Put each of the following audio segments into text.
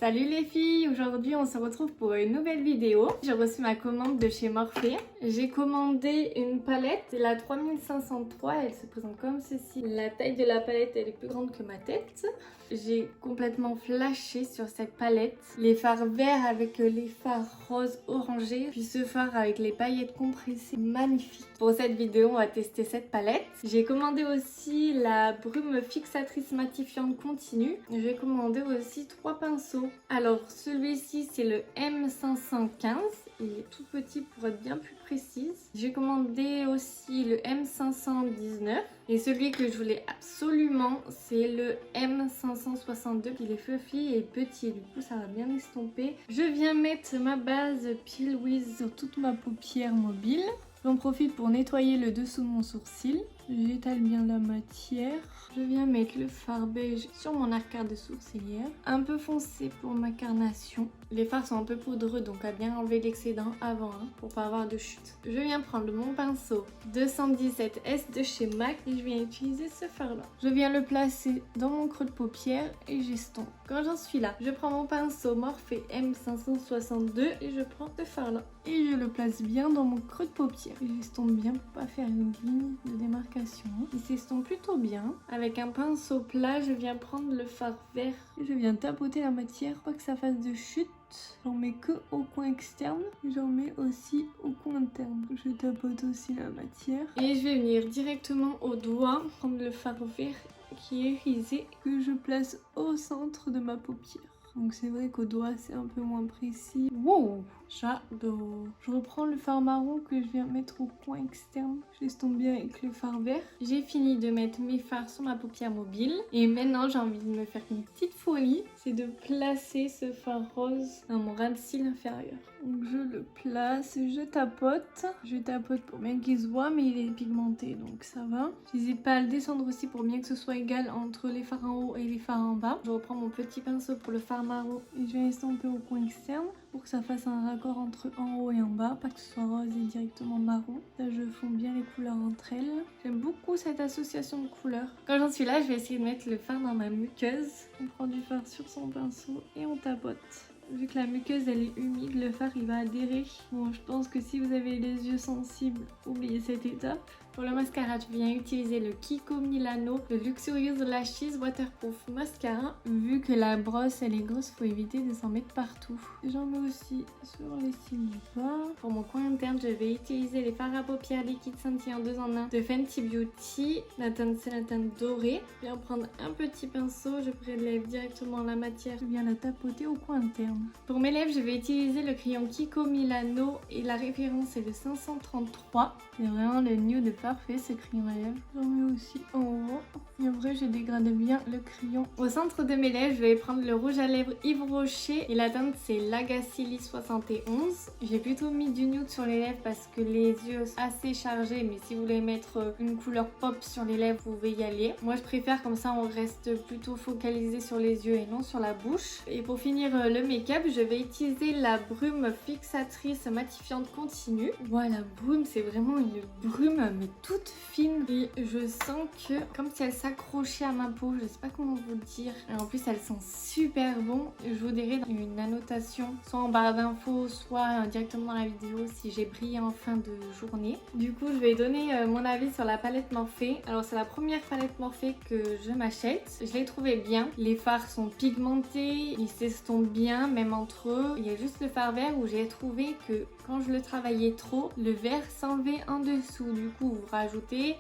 Salut les filles, aujourd'hui on se retrouve pour une nouvelle vidéo. J'ai reçu ma commande de chez Morphe. J'ai commandé une palette, c'est la 3503, elle se présente comme ceci. La taille de la palette elle est plus grande que ma tête. J'ai complètement flashé sur cette palette. Les fards verts avec les fards roses orangés, puis ce fard avec les paillettes compressées, magnifique. Pour cette vidéo on va tester cette palette. J'ai commandé aussi la brume fixatrice matifiante continue. J'ai commandé aussi 3 pinceaux. Alors celui-ci c'est le M515, il est tout petit pour être bien plus précise. J'ai commandé aussi le M519 et celui que je voulais absolument c'est le M562, il est fluffy et petit, du coup ça va bien estomper. Je viens mettre ma base Peel With sur toute ma paupière mobile. J'en profite pour nettoyer le dessous de mon sourcil. J'étale bien la matière. Je viens mettre le fard beige sur mon arcade sourcilière. Un peu foncé pour ma carnation. Les fards sont un peu poudreux donc à bien enlever l'excédent avant pour pas avoir de chute. Je viens prendre mon pinceau 217S de chez MAC et je viens utiliser ce fard là. Je viens le placer dans mon creux de paupière et j'estompe. Quand j'en suis là, je prends mon pinceau Morphe M562 et je prends ce fard là. Et je le place bien dans mon creux de paupière. Et j'estompe bien pour pas faire une ligne de démarcation. Il s'estompe plutôt bien. Avec un pinceau plat, je viens prendre le fard vert. Et je viens tapoter la matière, pas que ça fasse de chute. J'en mets que au coin externe. J'en mets aussi au coin interne. Je tapote aussi la matière. Et je vais venir directement au doigt, prendre le fard vert qui est irisé, que je place au centre de ma paupière. Donc c'est vrai qu'au doigt c'est un peu moins précis. Wow, j'adore. Je reprends le fard marron que je viens mettre au coin externe. J'estompe bien avec le fard vert. J'ai fini de mettre mes fards sur ma paupière mobile. Et maintenant j'ai envie de me faire une petite folie. C'est de placer ce fard rose dans mon ras de cils inférieur. Donc je le place, je tapote. Je tapote pour bien qu'il se voit, mais il est pigmenté donc ça va. J'hésite pas à le descendre aussi pour bien que ce soit égal entre les fards en haut et les fards en bas. Je reprends mon petit pinceau pour le fard marron et je vais estomper au coin externe pour que ça fasse un raccord entre en haut et en bas, pas que ce soit rose et directement marron. Là je fonds bien les couleurs entre elles. J'aime beaucoup cette association de couleurs. Quand j'en suis là, je vais essayer de mettre le fard dans ma muqueuse. On prend du fard sur son pinceau et on tapote. Vu que la muqueuse elle est humide, le fard il va adhérer. Bon, je pense que si vous avez les yeux sensibles, oubliez cette étape. Pour le mascara, je viens utiliser le Kiko Milano, le Luxurious Lashes Waterproof Mascara. Vu que la brosse elle est grosse, faut éviter de s'en mettre partout. J'en mets aussi sur les cils du bas. Pour mon coin interne, je vais utiliser les fards à paupières liquides scintillant 2 en 1 de Fenty Beauty. La teinte c'est la teinte dorée. Je viens prendre un petit pinceau, je prélève directement la matière. Je viens la tapoter au coin interne. Pour mes lèvres, je vais utiliser le crayon Kiko Milano et la référence est le 533. C'est vraiment le nude parfait ce crayon à lèvres. J'en mets aussi en haut. Et après, je dégrade bien le crayon. Au centre de mes lèvres, je vais prendre le rouge à lèvres Yves Rocher et la teinte c'est Lagacilly 71. J'ai plutôt mis du nude sur les lèvres parce que les yeux sont assez chargés, mais si vous voulez mettre une couleur pop sur les lèvres, vous pouvez y aller. Moi, je préfère comme ça, on reste plutôt focalisé sur les yeux et non sur la bouche. Et pour finir le make-up, je vais utiliser la brume fixatrice matifiante continue. Voilà, brume, c'est vraiment une brume mais toute fine et je sens que comme si elle s'accrochait à ma peau, je sais pas comment vous dire. Et en plus elle sent super bon. Je vous dirai dans une annotation soit en barre d'infos soit directement dans la vidéo si j'ai brillé en fin de journée. Du coup je vais donner mon avis sur la palette Morphe. Alors c'est la première palette Morphe que je m'achète. Je l'ai trouvée bien. Les fards sont pigmentés, ils s'estompent bien même entre eux. Il y a juste le fard vert où j'ai trouvé que quand je le travaillais trop, le vert s'enlevait en dessous. Du coup, vous rajoutez,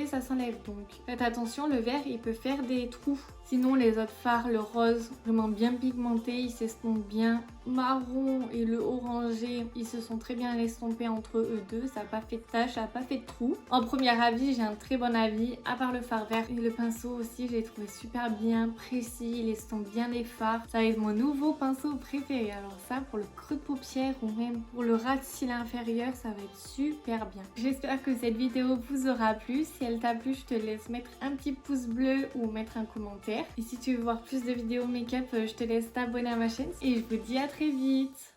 ça s'enlève. Donc faites attention, le vert il peut faire des trous. Sinon les autres fards, le rose, vraiment bien pigmenté, ils s'estompent bien. Marron et le orangé, ils se sont très bien estompés entre eux deux. Ça n'a pas fait de tache, ça n'a pas fait de trous. En premier avis, j'ai un très bon avis, à part le fard vert. Et le pinceau aussi, j'ai trouvé super bien précis, il estompe bien les fards. Ça va être mon nouveau pinceau préféré. Alors ça, pour le creux de paupière ou même pour le ras de cils inférieur, ça va être super bien. J'espère que cette vidéo vous aura plu. Si elle t'a plu, je te laisse mettre un petit pouce bleu ou mettre un commentaire. Et si tu veux voir plus de vidéos make-up, je te laisse t'abonner à ma chaîne. Et je vous dis à très vite.